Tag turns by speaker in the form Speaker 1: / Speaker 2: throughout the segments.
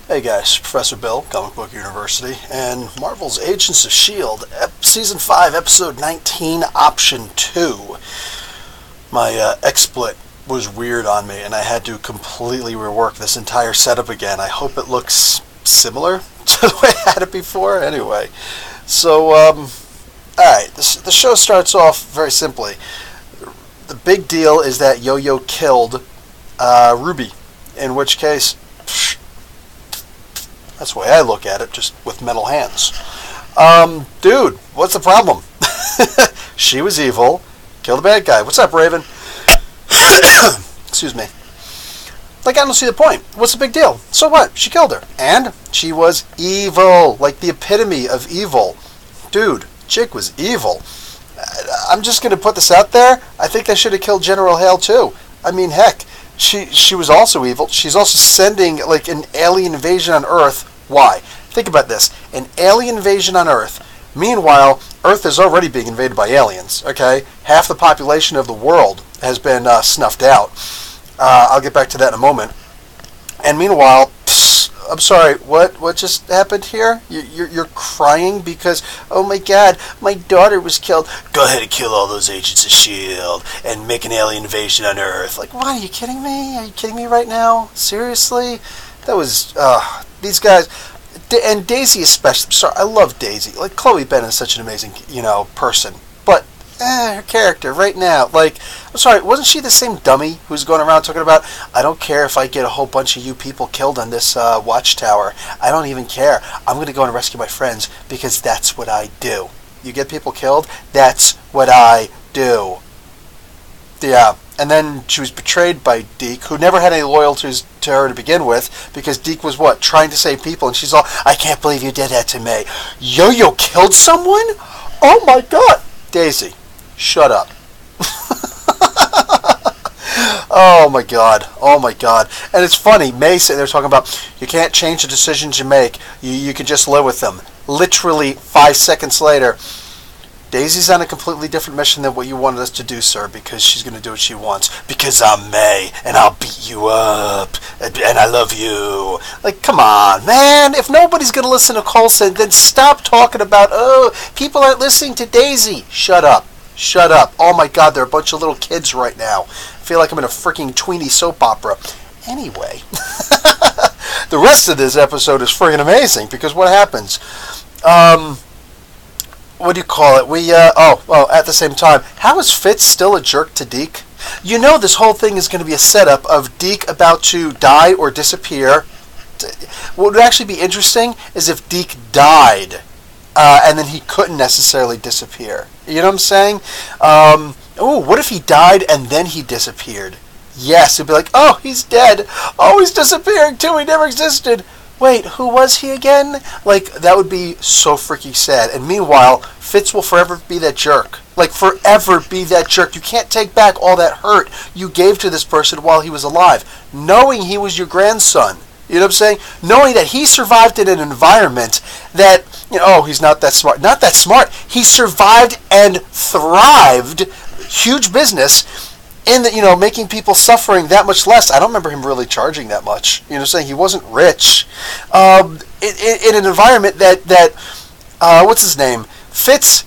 Speaker 1: Hey guys, Professor Bill, Comic Book University, and Marvel's Agents of S.H.I.E.L.D. Season 5, Episode 19, Option 2. My XSplit was weird on me, and I had to completely rework this entire setup again. I hope it looks similar to the way I had it before. Anyway, so, alright, the show starts off very simply. The big deal is that Yo-Yo killed Ruby, in which case... That's the way I look at it, just with metal hands. Dude, what's the problem? She was evil. Kill the bad guy. What's up, Raven? Excuse me. Like, I don't see the point. What's the big deal? So what? She killed her. And she was evil. Like the epitome of evil. Dude, chick was evil. I'm just going to put this out there. I think they should have killed General Hale, too. I mean, heck. She was also evil. She's also sending, like, an alien invasion on Earth. Why? Think about this. An alien invasion on Earth. Meanwhile, Earth is already being invaded by aliens, okay? Half the population of the world has been snuffed out. I'll get back to that in a moment. And meanwhile, I'm sorry, what just happened here? You're crying because, oh my god, my daughter was killed. Go ahead and kill all those agents of S.H.I.E.L.D. and make an alien invasion on Earth. Like, what, are you kidding me? Are you kidding me right now? Seriously? That was, these guys, and Daisy especially. I'm sorry, I love Daisy. Like, Chloe Bennet is such an amazing, person. But, her character right now, like, I'm sorry, wasn't she the same dummy who's going around talking about, I don't care if I get a whole bunch of you people killed on this watchtower. I don't even care. I'm going to go and rescue my friends because that's what I do. You get people killed? That's what I do. Yeah. And then she was betrayed by Geek, who never had any loyalties to her to begin with, because Geek was what? Trying to save people, and she's all, I can't believe you did that to me. Yo-Yo killed someone? Oh my god! Daisy, shut up. Oh my god. Oh my god. And it's funny, May sitting there talking about, you can't change the decisions you make. You can just live with them. Literally 5 seconds later, Daisy's on a completely different mission than what you wanted us to do, sir, because she's going to do what she wants. Because I'm May, and I'll beat you up, and I love you. Like, come on, man. If nobody's going to listen to Coulson, then stop talking about, oh, people aren't listening to Daisy. Shut up. Shut up. Oh, my God, they're a bunch of little kids right now. I feel like I'm in a freaking tweeny soap opera. Anyway, the rest of this episode is friggin' amazing, because what happens? What do you call it? At the same time, how is Fitz still a jerk to Geek? You know this whole thing is going to be a setup of Geek about to die or disappear. What would actually be interesting is if Geek died, and then he couldn't necessarily disappear. You know what I'm saying? What if he died and then he disappeared? Yes, it'd be like, oh, he's dead. Oh, he's disappearing too. He never existed. Wait, who was he again? Like, that would be so freaking sad. And meanwhile, Fitz will forever be that jerk. Like, forever be that jerk. You can't take back all that hurt you gave to this person while he was alive. Knowing he was your grandson. You know what I'm saying? Knowing that he survived in an environment that, he's not that smart. Not that smart. He survived and thrived. Huge business. In that, making people suffering that much less. I don't remember him really charging that much. You know what I'm saying? He wasn't rich. In an environment that what's his name? Fitz,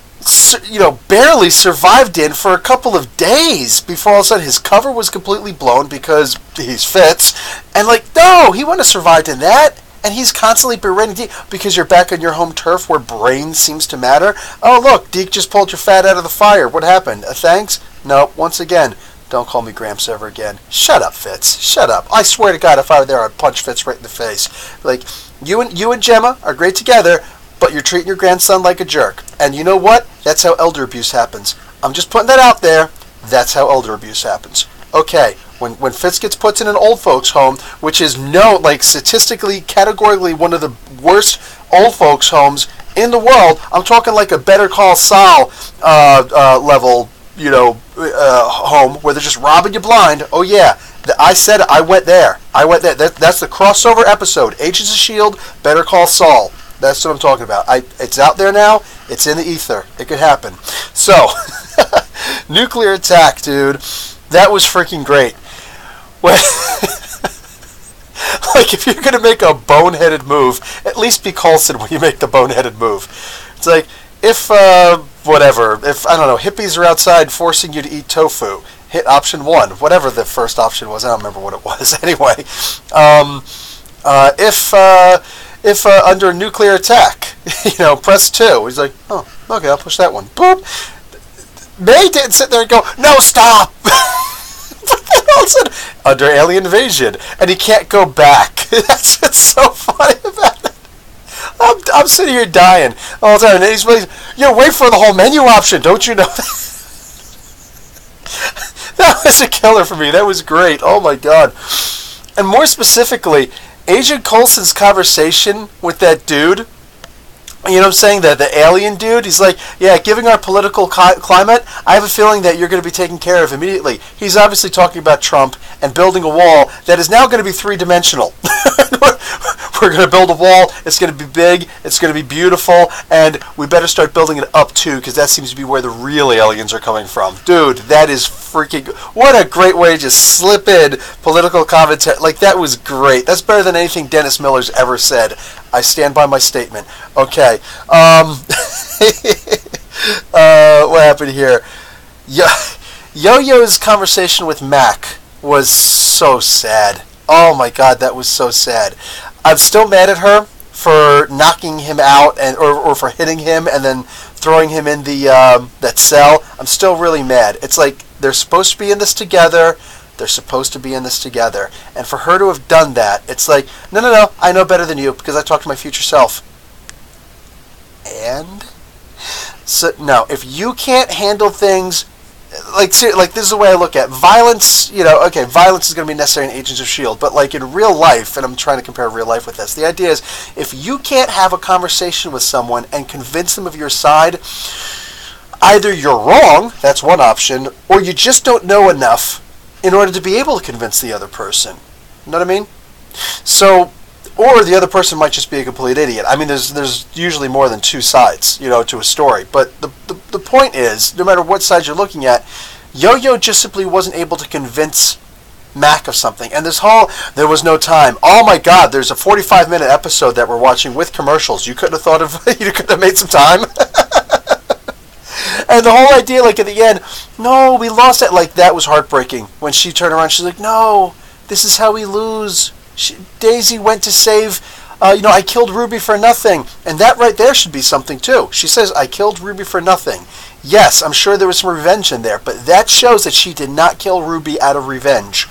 Speaker 1: barely survived in for a couple of days before all of a sudden his cover was completely blown because he's Fitz. And no, he wouldn't have survived in that. And he's constantly berating Deke because you're back on your home turf where brains seems to matter. Oh, look, Deke just pulled your fat out of the fire. What happened? Thanks? No, once again. Don't call me Gramps ever again. Shut up, Fitz. Shut up. I swear to God, if I were there, I'd punch Fitz right in the face. Like, you and Gemma are great together, but you're treating your grandson like a jerk. And you know what? That's how elder abuse happens. I'm just putting that out there. That's how elder abuse happens. Okay, when Fitz gets put in an old folks home, which is known, statistically, categorically, one of the worst old folks homes in the world, I'm talking like a Better Call Saul level, home where they're just robbing you blind. Oh yeah, I said it. I went there. That's the crossover episode. Agents of S.H.I.E.L.D. Better Call Saul. That's what I'm talking about. It's out there now. It's in the ether. It could happen. So, nuclear attack, dude. That was freaking great. Like, if you're going to make a boneheaded move, at least be Coulson when you make the boneheaded move. It's like, if, whatever, if, I don't know, hippies are outside forcing you to eat tofu, hit option 1, whatever the first option was. I don't remember what it was. Anyway, if under nuclear attack, press 2. He's like, oh, okay, I'll push that one. Boop. May didn't sit there and go, no, stop! All of a sudden, under alien invasion, and he can't go back. That's what's so funny about it. I'm sitting here dying all the time, and he's like, wait for the whole menu option, don't you know that? That was a killer for me. That was great. Oh my god. And more specifically, Agent Coulson's conversation with that dude, you know what I'm saying, the alien dude, he's like, yeah, given our political climate, I have a feeling that you're going to be taken care of immediately. He's obviously talking about Trump and building a wall that is now going to be 3-dimensional. We're going to build a wall, it's going to be big, it's going to be beautiful, and we better start building it up too, because that seems to be where the real aliens are coming from. Dude, that is freaking, what a great way to just slip in political commentary. Like, that was great. That's better than anything Dennis Miller's ever said. I stand by my statement. Okay. What happened here? Yo-Yo's conversation with Mac was so sad. Oh my god, that was so sad. I'm still mad at her for knocking him out or for hitting him and then throwing him in the that cell. I'm still really mad. It's like they're supposed to be in this together. They're supposed to be in this together. And for her to have done that, it's like, no, I know better than you because I talked to my future self. And? So, no, if you can't handle things, like this is the way I look at it. Violence, okay, violence is going to be necessary in Agents of S.H.I.E.L.D., but like in real life, and I'm trying to compare real life with this, the idea is if you can't have a conversation with someone and convince them of your side, either you're wrong, that's one option, or you just don't know enough in order to be able to convince the other person. You know what I mean? So, or the other person might just be a complete idiot. I mean, there's usually more than two sides, to a story. But the point is, no matter what side you're looking at, Yo-Yo just simply wasn't able to convince Mac of something. And there was no time. Oh my god, there's a 45-minute episode that we're watching with commercials. You couldn't have thought of, you couldn't have made some time? And the whole idea, like at the end, no, we lost it. Like, that was heartbreaking. When she turned around, she's like, no, this is how we lose. Daisy went to save, I killed Ruby for nothing. And that right there should be something too. She says, I killed Ruby for nothing. Yes, I'm sure there was some revenge in there, but that shows that she did not kill Ruby out of revenge.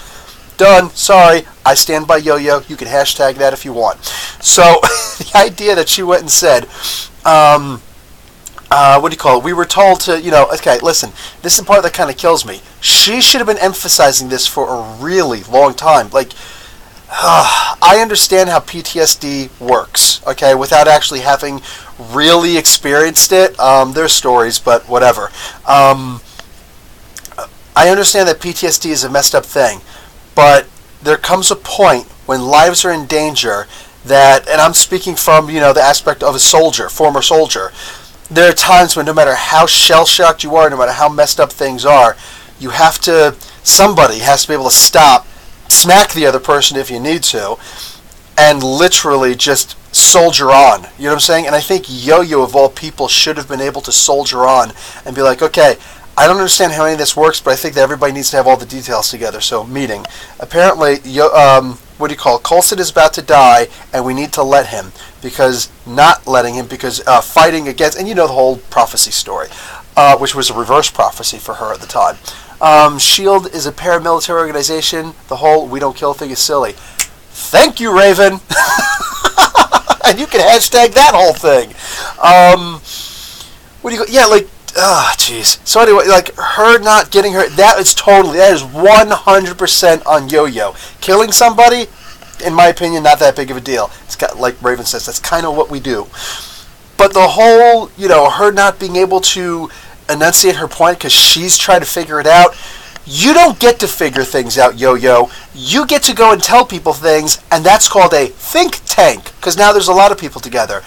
Speaker 1: Done. Sorry. I stand by Yo-Yo. You can hashtag that if you want. So, the idea that she went and said, what do you call it? We were told to, okay, listen, this is the part that kind of kills me. She should have been emphasizing this for a really long time. Like, I understand how PTSD works, okay, without actually having really experienced it. There's stories, but whatever. I understand that PTSD is a messed up thing, but there comes a point when lives are in danger that, and I'm speaking from, the aspect of a soldier, former soldier, there are times when no matter how shell-shocked you are, no matter how messed up things are, somebody has to be able to stop, smack the other person if you need to, and literally just soldier on. You know what I'm saying? And I think Yo-Yo, of all people, should have been able to soldier on and be like, okay, I don't understand how any of this works, but I think that everybody needs to have all the details together. So, meeting. Apparently, Coulson is about to die, and we need to let him. Because fighting against, and the whole prophecy story, which was a reverse prophecy for her at the time. S.H.I.E.L.D. is a paramilitary organization. The whole we don't kill thing is silly. Thank you, Raven. And you can hashtag that whole thing. Jeez. So anyway, like, her not getting her, that is 100% on Yo-Yo. Killing somebody, in my opinion, not that big of a deal. It's got, like Raven says, that's kind of what we do. But the whole, her not being able to enunciate her point because she's trying to figure it out, you don't get to figure things out, Yo-Yo. You get to go and tell people things, and that's called a think tank, because now there's a lot of people together.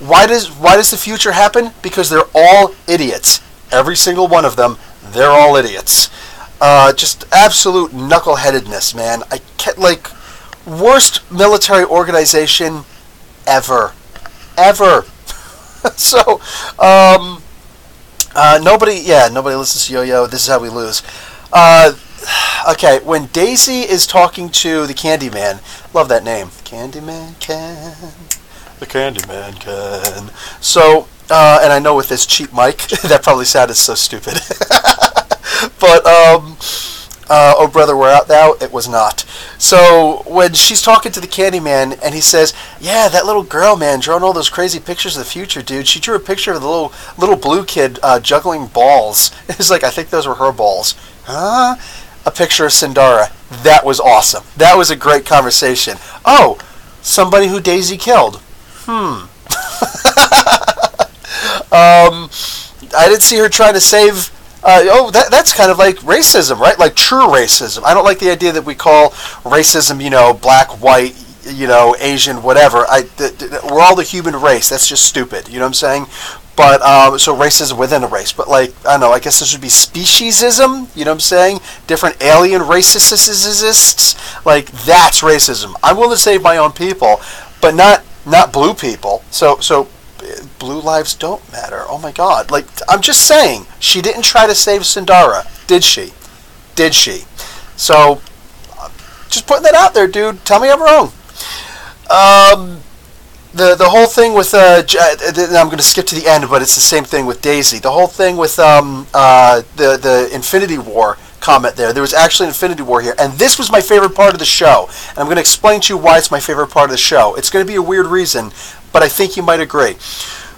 Speaker 1: Why does the future happen? Because they're all idiots. Every single one of them, they're all idiots. Just absolute knuckleheadedness, man. I can't, like, worst military organization ever. So, nobody listens to Yo-Yo. This is how we lose. Okay, when Daisy is talking to the Candyman, love that name. Candyman can. The Candyman can. So, and I know with this cheap mic, that probably sounded so stupid. But, oh brother, where art thou? It was not. So, when she's talking to the Candyman, and he says, yeah, that little girl, man, drawing all those crazy pictures of the future, dude. She drew a picture of the little blue kid juggling balls. It's like, I think those were her balls. Huh? A picture of Sindara. That was awesome. That was a great conversation. Oh, somebody who Daisy killed. I didn't see her trying to save... that's kind of like racism, right? Like true racism. I don't like the idea that we call racism, black, white, Asian, whatever. We're all the human race. That's just stupid. You know what I'm saying? But, so racism within a race. But, like, I don't know, I guess this would be speciesism. You know what I'm saying? Different alien racists. Like, that's racism. I'm willing to save my own people, but not blue people. So blue lives don't matter. Oh my God. Like, I'm just saying, she didn't try to save Sindara, did she? So, just putting that out there, dude. Tell me I'm wrong. The whole thing with, I'm going to skip to the end, but it's the same thing with Daisy. The whole thing with the Infinity War comment there was actually an Infinity War here, and this was my favorite part of the show. And I'm going to explain to you why it's my favorite part of the show. It's going to be a weird reason, but I think you might agree.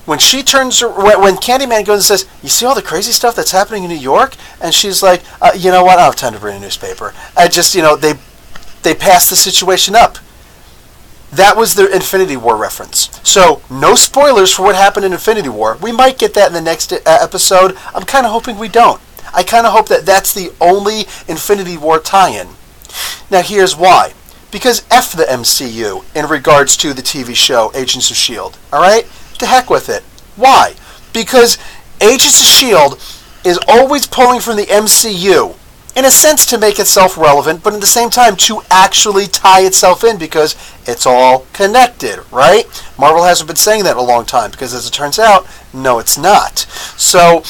Speaker 1: When Candyman goes and says, you see all the crazy stuff that's happening in New York? And she's like, you know what, I don't have time to read a newspaper. I just, they passed the situation up. That was the Infinity War reference. So, no spoilers for what happened in Infinity War. We might get that in the next episode. I'm kind of hoping we don't. I kind of hope that that's the only Infinity War tie-in. Now, here's why. Because F the MCU in regards to the TV show Agents of S.H.I.E.L.D. Alright? To heck with it. Why? Because Agents of S.H.I.E.L.D. is always pulling from the MCU, in a sense to make itself relevant, but at the same time to actually tie itself in because it's all connected, right? Marvel hasn't been saying that in a long time because, as it turns out, no, it's not. So,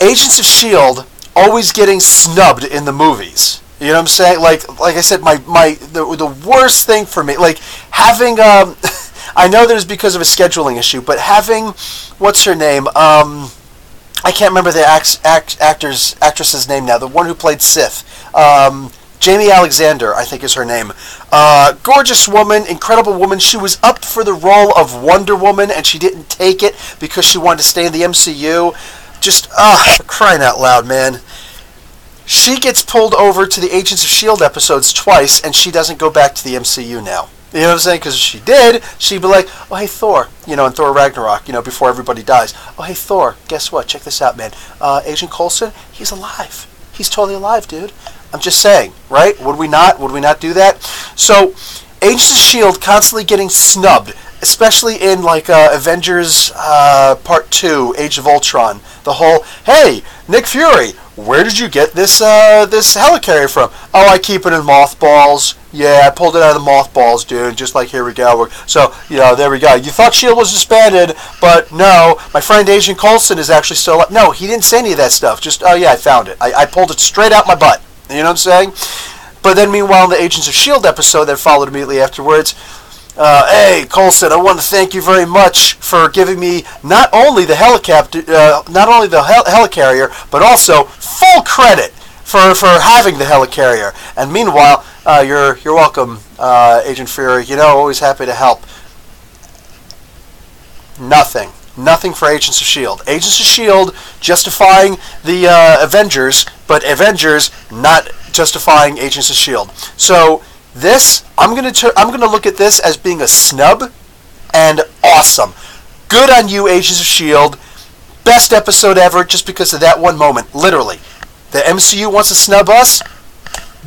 Speaker 1: Agents of S.H.I.E.L.D. always getting snubbed in the movies. You know what I'm saying? Like I said, the worst thing for me, like having I know that it's because of a scheduling issue, but having what's her name? I can't remember the actress's name now. The one who played Sith. Jamie Alexander, I think is her name. Gorgeous woman, incredible woman. She was up for the role of Wonder Woman, and she didn't take it because she wanted to stay in the MCU. Just, crying out loud, man. She gets pulled over to the Agents of S.H.I.E.L.D. episodes twice, and she doesn't go back to the MCU now. You know what I'm saying? Because if she did, she'd be like, oh, hey, Thor. In Thor Ragnarok, before everybody dies. Oh, hey, Thor, guess what? Check this out, man. Agent Coulson, he's alive. He's totally alive, dude. I'm just saying, right? Would we not do that? So, Agents of S.H.I.E.L.D. constantly getting snubbed, especially in, Avengers Part 2, Age of Ultron. The whole, hey, Nick Fury, where did you get this helicarrier from? Oh, I keep it in mothballs. Yeah, I pulled it out of the mothballs, dude. Just like, here we go. So, there we go. You thought S.H.I.E.L.D. was disbanded, but no. My friend Agent Coulson is actually still alive. No, he didn't say any of that stuff. Just, oh yeah, I found it. I pulled it straight out my butt. You know what I'm saying? But then, meanwhile, in the Agents of S.H.I.E.L.D. episode that followed immediately afterwards, hey, Coulson, I want to thank you very much for giving me not only the helicarrier, but also full credit for having the helicarrier. And meanwhile, you're welcome, Agent Fury. Always happy to help. Nothing for Agents of S.H.I.E.L.D. Agents of S.H.I.E.L.D. justifying the Avengers, but Avengers not justifying Agents of S.H.I.E.L.D. So this, I'm gonna look at this as being a snub, and awesome. Good on you, Agents of S.H.I.E.L.D. Best episode ever, just because of that one moment. Literally, the MCU wants to snub us.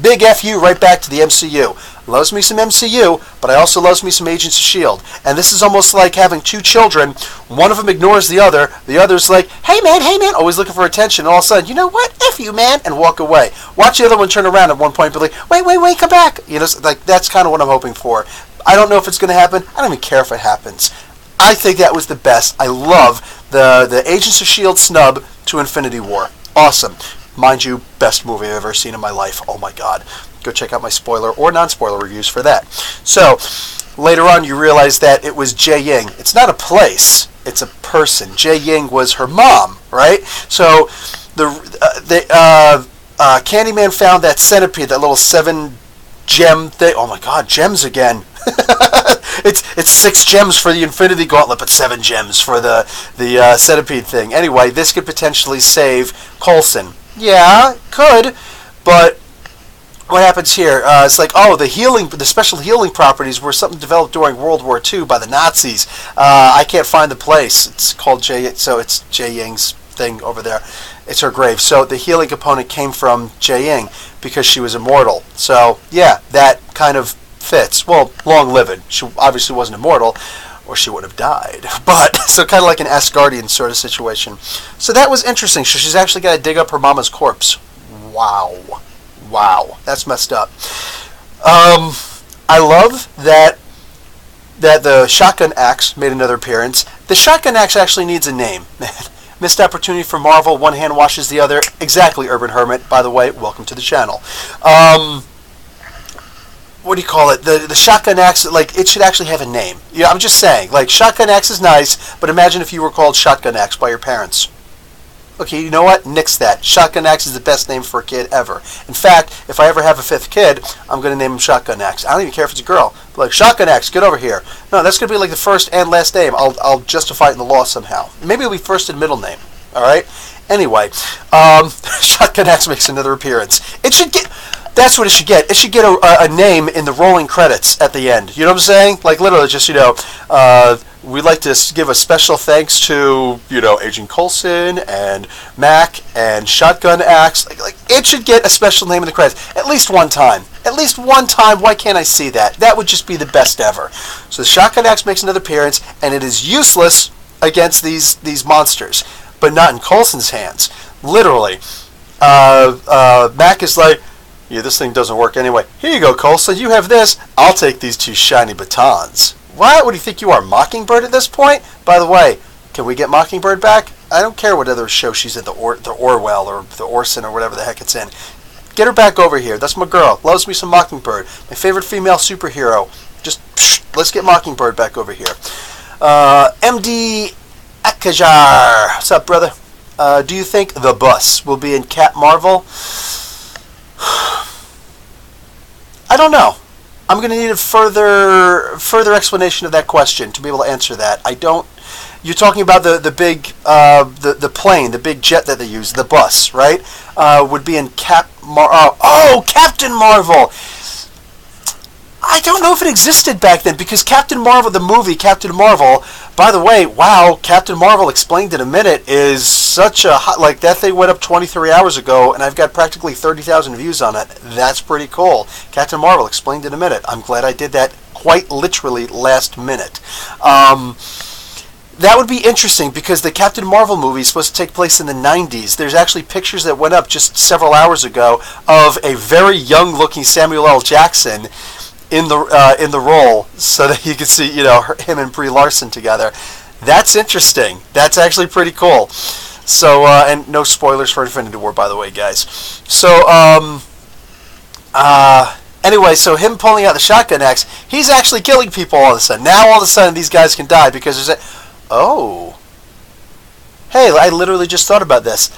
Speaker 1: Big FU right back to the MCU. Loves me some MCU, but I also loves me some Agents of S.H.I.E.L.D. And this is almost like having two children. One of them ignores the other's like, hey man, always looking for attention. And all of a sudden, you know what? F you, man, and walk away. Watch the other one turn around at one point and be like, wait, come back. You know, like that's kind of what I'm hoping for. I don't know if it's going to happen. I don't even care if it happens. I think that was the best. I love the Agents of S.H.I.E.L.D. snub to Infinity War. Awesome. Mind you, best movie I've ever seen in my life. Oh my god. Go check out my spoiler or non-spoiler reviews for that. So, later on you realize that it was Jie Ying. It's not a place, it's a person. Jie Ying was her mom, right? So, Candyman found that centipede, that little 7-gem thing. Oh my god, gems again. It's 6 gems for the Infinity Gauntlet, but 7 gems for the centipede thing. Anyway, this could potentially save Coulson. Yeah, could, but what happens here? It's like, the special healing properties were something developed during World War II by the Nazis. I can't find the place. It's called so it's Jie Ying's thing over there. It's her grave. So the healing component came from Jie Ying because she was immortal. So yeah, that kind of fits. Well, long-lived. She obviously wasn't immortal, or she would have died. But, so kind of like an Asgardian sort of situation. So that was interesting. So she's actually got to dig up her mama's corpse. Wow. That's messed up. I love that the shotgun axe made another appearance. The shotgun axe actually needs a name. Missed opportunity for Marvel. One hand washes the other. Exactly, Urban Hermit. By the way, welcome to the channel. What do you call it? The shotgun axe, like, it should actually have a name. Yeah, I'm just saying, like, shotgun axe is nice, but imagine if you were called shotgun axe by your parents. Okay, you know what? Nix that. Shotgun axe is the best name for a kid ever. In fact, if I ever have a 5th kid, I'm going to name him Shotgun Axe. I don't even care if it's a girl. But like, Shotgun Axe, get over here. No, that's going to be like the first and last name. I'll justify it in the law somehow. Maybe it'll be first and middle name. All right? Anyway, Shotgun Axe makes another appearance. It should get... That's what it should get. It should get a name in the rolling credits at the end. You know what I'm saying? Like, literally, just, we'd like to give a special thanks to, Agent Coulson and Mac and Shotgun Axe. Like, it should get a special name in the credits. At least one time. At least one time. Why can't I see that? That would just be the best ever. So the Shotgun Axe makes another appearance, and it is useless against these monsters. But not in Coulson's hands. Literally. Mac is like... Yeah, this thing doesn't work anyway. Here you go, Coulson. You have this. I'll take these 2 shiny batons. What? What do you think you are, Mockingbird at this point? By the way, can we get Mockingbird back? I don't care what other show she's in, the Orwell or the Orson or whatever the heck it's in. Get her back over here. That's my girl. Loves me some Mockingbird. My favorite female superhero. Just, let's get Mockingbird back over here. MD Akajar. What's up, brother? Do you think the bus will be in Cap Marvel? I don't know. I'm going to need a further explanation of that question to be able to answer that. I don't. You're talking about the big the plane, the big jet that they use, the bus, right? Would be in Captain Marvel. I don't know if it existed back then because Captain Marvel, the movie Captain Marvel, by the way, wow, Captain Marvel Explained in a Minute is such a hot, like that thing went up 23 hours ago and I've got practically 30,000 views on it. That's pretty cool. Captain Marvel Explained in a Minute. I'm glad I did that quite literally last minute. That would be interesting because the Captain Marvel movie is supposed to take place in the 90s. There's actually pictures that went up just several hours ago of a very young looking Samuel L. Jackson in the role, so that you can see, him and Brie Larson together. That's interesting. That's actually pretty cool. So, and no spoilers for Infinity War, by the way, guys. So, anyway, so him pulling out the shotgun axe, he's actually killing people all of a sudden. Now, all of a sudden, these guys can die because there's hey, I literally just thought about this.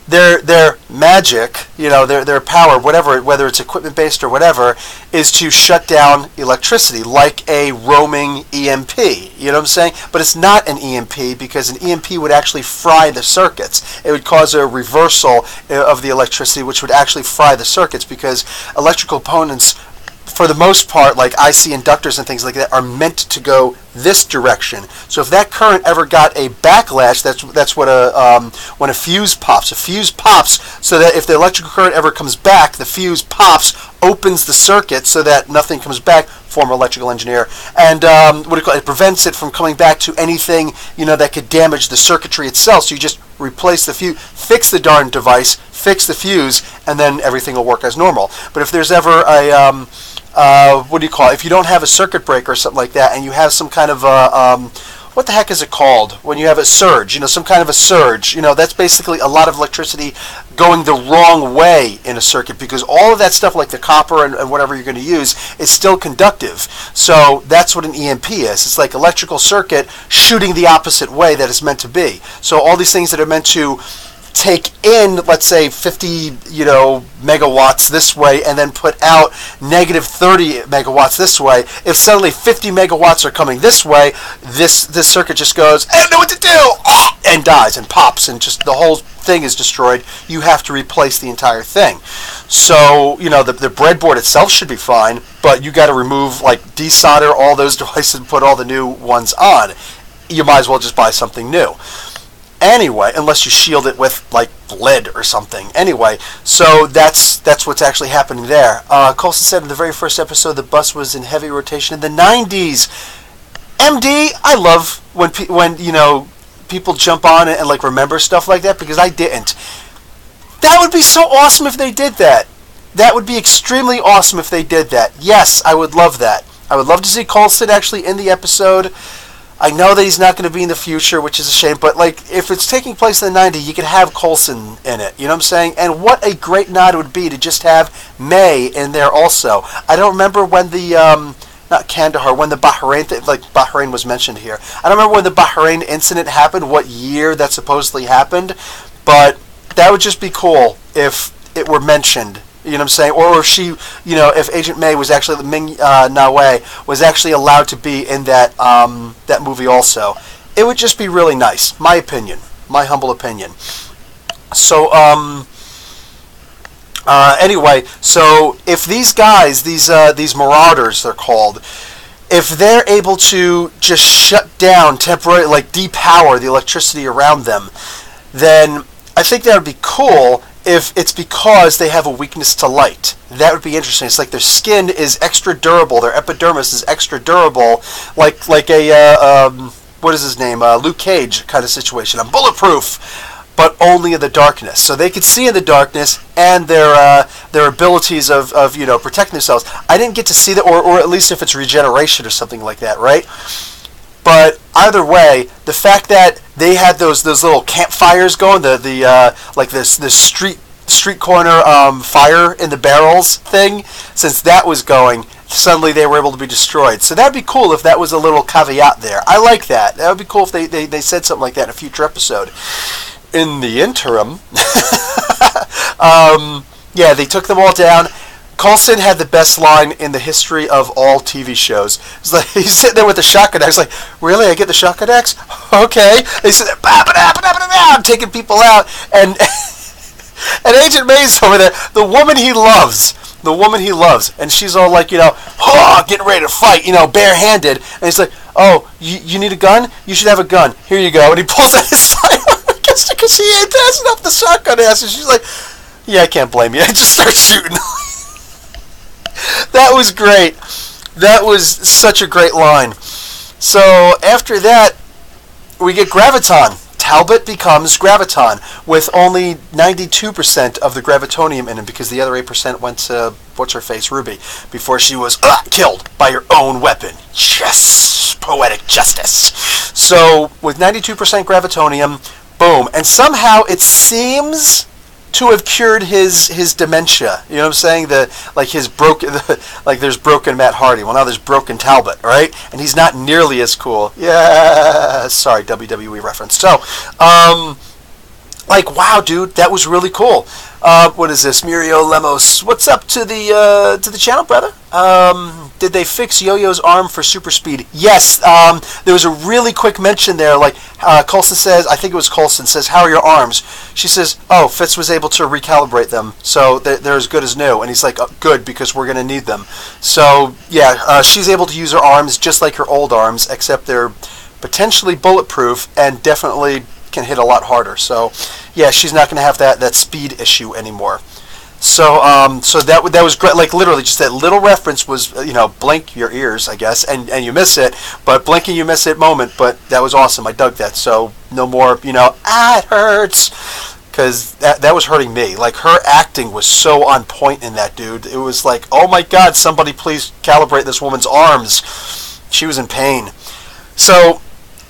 Speaker 1: Their magic, their power, whether it's equipment based or whatever, is to shut down electricity like a roaming EMP. You know what I'm saying? But it's not an EMP because an EMP would actually fry the circuits. It would cause a reversal of the electricity, which would actually fry the circuits because electrical components, for the most part, like IC inductors and things like that, are meant to go this direction. So if that current ever got a backlash, that's what when a fuse pops. A fuse pops so that if the electrical current ever comes back, the fuse pops opens the circuit so that nothing comes back. Former electrical engineer, and it prevents it from coming back to anything that could damage the circuitry itself. So you just replace the fuse, fix the darn device, fix the fuse, and then everything will work as normal. But if there's ever a if you don't have a circuit breaker or something like that, and you have some kind of what the heck is it called when you have a surge? Some kind of a surge. That's basically a lot of electricity going the wrong way in a circuit, because all of that stuff, like the copper and whatever you're going to use, is still conductive. So that's what an EMP is. It's like electrical circuit shooting the opposite way that it's meant to be. So all these things that are meant to take in, let's say, 50 megawatts this way, and then put out negative 30 megawatts this way. If suddenly 50 megawatts are coming this way, this circuit just goes, I don't know what to do, and dies and pops, and just the whole thing is destroyed. You have to replace the entire thing. So the breadboard itself should be fine, but you got to remove, like, desolder all those devices and put all the new ones on. You might as well just buy something new. Anyway, unless you shield it with, like, lead or something. Anyway, so that's what's actually happening there. Coulson said in the very first episode the bus was in heavy rotation in the 90s. MD, I love when people jump on it and, like, remember stuff like that, because I didn't. That would be so awesome if they did that. That would be extremely awesome if they did that. Yes, I would love that. I would love to see Coulson actually in the episode. I know that he's not going to be in the future, which is a shame, but, like, if it's taking place in the 90s, you could have Coulson in it, you know what I'm saying? And what a great nod it would be to just have May in there also. I don't remember when the, not Kandahar, when the Bahrain, Bahrain was mentioned here. I don't remember when the Bahrain incident happened, what year that supposedly happened, but that would just be cool if it were mentioned. You know what I'm saying? Or if she, if Agent May was actually, Ming Na Wei was actually allowed to be in that that movie also. It would just be really nice. My opinion. My humble opinion. So, anyway, so if these guys, these marauders, they're called, if they're able to just shut down temporarily, like depower the electricity around them, then I think that would be cool. If it's because they have a weakness to light, that would be interesting. It's like their skin is extra durable, their epidermis is extra durable, like a what is his name, Luke Cage kind of situation. I'm bulletproof, but only in the darkness. So they could see in the darkness, and their abilities of protecting themselves. I didn't get to see that, or at least if it's regeneration or something like that, right? But either way, the fact that they had those little campfires going, like this street corner fire in the barrels thing, since that was going, suddenly they were able to be destroyed. So that'd be cool if that was a little caveat there. I like that. That would be cool if they said something like that in a future episode. In the interim, yeah, they took them all down. Coulson had the best line in the history of all TV shows. It's like he's sitting there with the shotgun axe, like, really? I get the shotgun axe? Okay. They said, I'm taking people out, and and Agent May's over there, the woman he loves, and she's all like, getting ready to fight, barehanded, and he's like, oh, you need a gun? You should have a gun. Here you go. And he pulls out his sidearm because she ain't passing up the shotgun axe, and she's like, yeah, I can't blame you. I just start shooting. That was great. That was such a great line. So after that, we get Graviton. Talbot becomes Graviton with only 92% of the gravitonium in him, because the other 8% went to what's-her-face, Ruby, before she was killed by her own weapon. Yes! Poetic justice. So with 92% gravitonium, boom. And somehow it seems to have cured his dementia. You know what I'm saying? There's broken Matt Hardy. Well, now there's broken Talbot, right? And he's not nearly as cool. Yeah, sorry, WWE reference. So, wow, dude, that was really cool. What is this? Mirio Lemos. What's up to the channel, brother? Did they fix Yo-Yo's arm for super speed? Yes. There was a really quick mention there. Like Coulson says, I think it was Coulson says, "How are your arms?" She says, "Oh, Fitz was able to recalibrate them, so they're as good as new." And he's like, oh, "Good, because we're gonna need them." So yeah, she's able to use her arms just like her old arms, except they're potentially bulletproof and definitely can hit a lot harder. So yeah, she's not going to have that speed issue anymore. So that was great. Like literally, just that little reference was, blink your ears, I guess, and you miss it. But blinking, you miss it moment. But that was awesome. I dug that. So no more, it hurts, because that was hurting me. Like her acting was so on point in that, dude. It was like, oh my God, somebody please calibrate this woman's arms. She was in pain. So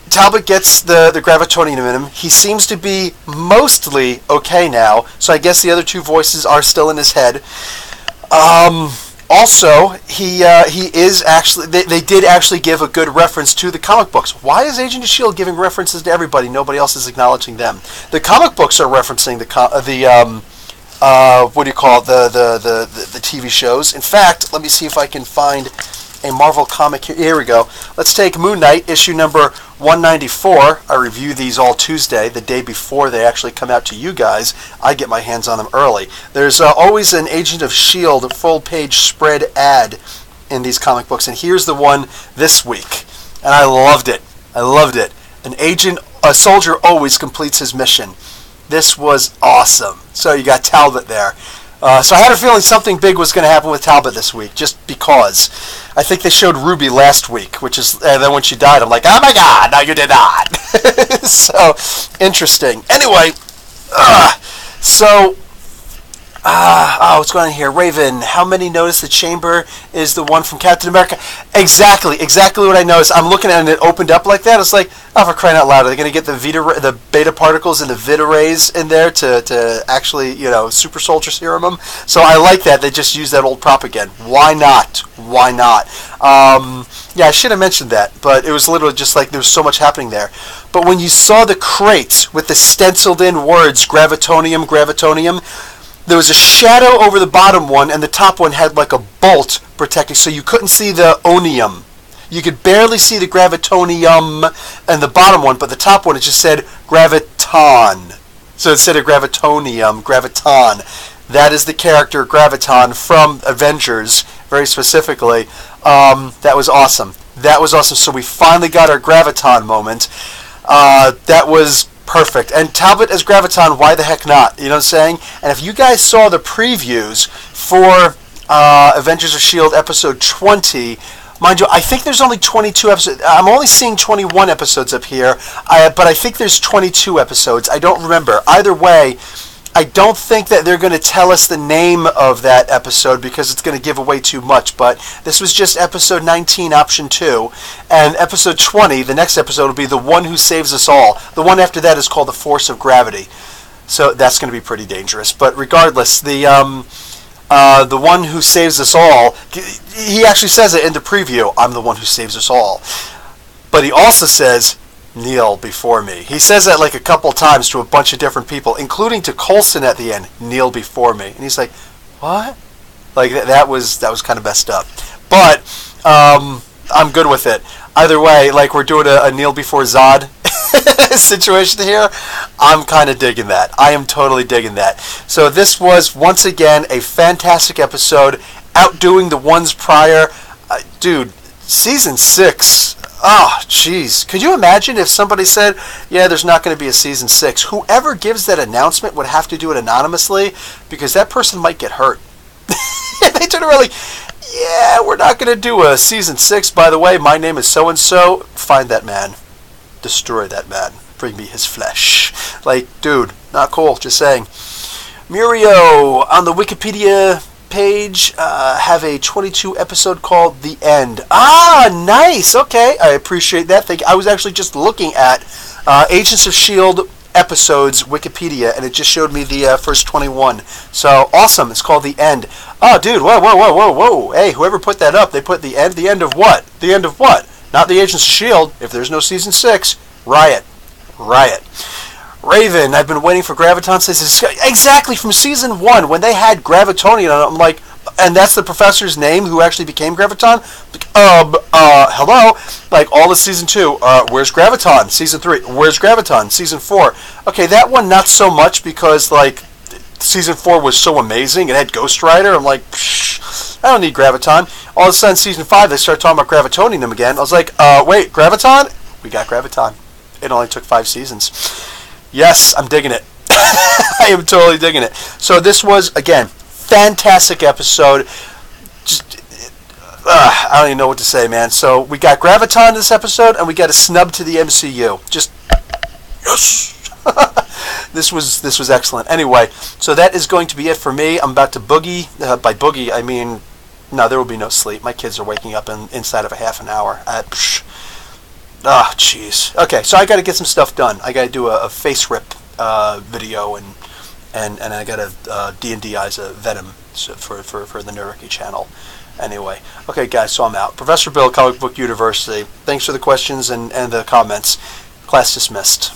Speaker 1: Talbot gets the gravitonium in him. He seems to be mostly okay now, so I guess the other two voices are still in his head. Also, he is actually... They did actually give a good reference to the comic books. Why is Agent of S.H.I.E.L.D. giving references to everybody? Nobody else is acknowledging them. The comic books are referencing what do you call it? The TV shows. In fact, let me see if I can find a Marvel comic here. Here we go. Let's take Moon Knight, issue number 194. I review these all Tuesday, the day before they actually come out to you guys. I get my hands on them early. There's always an Agent of S.H.I.E.L.D. full-page spread ad in these comic books, and here's the one this week. And I loved it. I loved it. A soldier always completes his mission. This was awesome. So you got Talbot there. So I had a feeling something big was going to happen with Talbot this week, just because. I think they showed Ruby last week, and then when she died, I'm like, oh my God, no, you did not. So interesting. Anyway, what's going on here? Raven, how many notice the chamber is the one from Captain America? Exactly what I noticed. I'm looking at it and it opened up like that. It's like, oh, for crying out loud, are they going to get the beta particles and the Vita rays in there to actually, super soldier serum them? So I like that. They just use that old prop again. Why not? Yeah, I should have mentioned that, but it was literally just like there was so much happening there. But when you saw the crate with the stenciled in words, gravitonium, there was a shadow over the bottom one, and the top one had like a bolt protecting, so you couldn't see the onium. You could barely see the gravitonium and the bottom one, but the top one, it just said graviton. So instead of gravitonium, graviton. That is the character Graviton from Avengers, very specifically. That was awesome. So we finally got our Graviton moment. That was perfect. And Talbot as Graviton, why the heck not? You know what I'm saying? And if you guys saw the previews for Avengers of S.H.I.E.L.D. episode 20, mind you, I think there's only 22 episodes. I'm only seeing 21 episodes up here, but I think there's 22 episodes. I don't remember. Either way, I don't think that they're going to tell us the name of that episode because it's going to give away too much, but this was just episode 19, option 2, and episode 20, the next episode, will be The One Who Saves Us All. The one after that is called The Force of Gravity, so that's going to be pretty dangerous. But regardless, the One Who Saves Us All, he actually says it in the preview, I'm the one who saves us all. But he also says, kneel before me. He says that like a couple times to a bunch of different people, including to Coulson at the end, kneel before me. And he's like, what? Like that was kind of messed up. But I'm good with it. Either way, like we're doing a kneel before Zod situation here. I'm kind of digging that. I am totally digging that. So this was once again a fantastic episode, outdoing the ones prior. Dude, season 6. Oh, jeez. Could you imagine if somebody said, yeah, there's not going to be a season 6? Whoever gives that announcement would have to do it anonymously because that person might get hurt. They turn around like, yeah, we're not going to do a season 6. By the way, my name is so-and-so. Find that man. Destroy that man. Bring me his flesh. Like, dude, not cool. Just saying. Murio, on the Wikipedia page, have a 22 episode called The End. Ah, nice. Okay, I appreciate that. Thank you. I was actually just looking at Agents of S.H.I.E.L.D. episodes Wikipedia, and it just showed me the first 21. So awesome. It's called The End. Oh, dude. Whoa. Hey, whoever put that up, they put the end. The end of what? The end of what? Not the Agents of S.H.I.E.L.D. If there's no season 6, riot. Raven, I've been waiting for Graviton since exactly from season 1 when they had Gravitonian on it. I'm like, and that's the professor's name who actually became Graviton. Like, hello, like all of season 2. Where's Graviton? Season 3. Where's Graviton? Season 4. Okay, that one not so much because like season 4 was so amazing. It had Ghost Rider. I'm like, psh, I don't need Graviton. All of a sudden, season 5 they start talking about Gravitonium again. I was like, wait, Graviton? We got Graviton. It only took 5 seasons. Yes, I'm digging it. I am totally digging it. So this was, again, fantastic episode. Just, I don't even know what to say, man. So we got Graviton this episode, and we got a snub to the MCU. Just yes. This was excellent. Anyway, so that is going to be it for me. I'm about to boogie. By boogie, I mean no, there will be no sleep. My kids are waking up inside of a half an hour. Jeez. Okay, so I got to get some stuff done. I got to do a face rip video, and I got to D&D eyes a Venom for the Neriki channel. Anyway, okay, guys, so I'm out. Professor Bill, Comic Book University. Thanks for the questions and the comments. Class dismissed.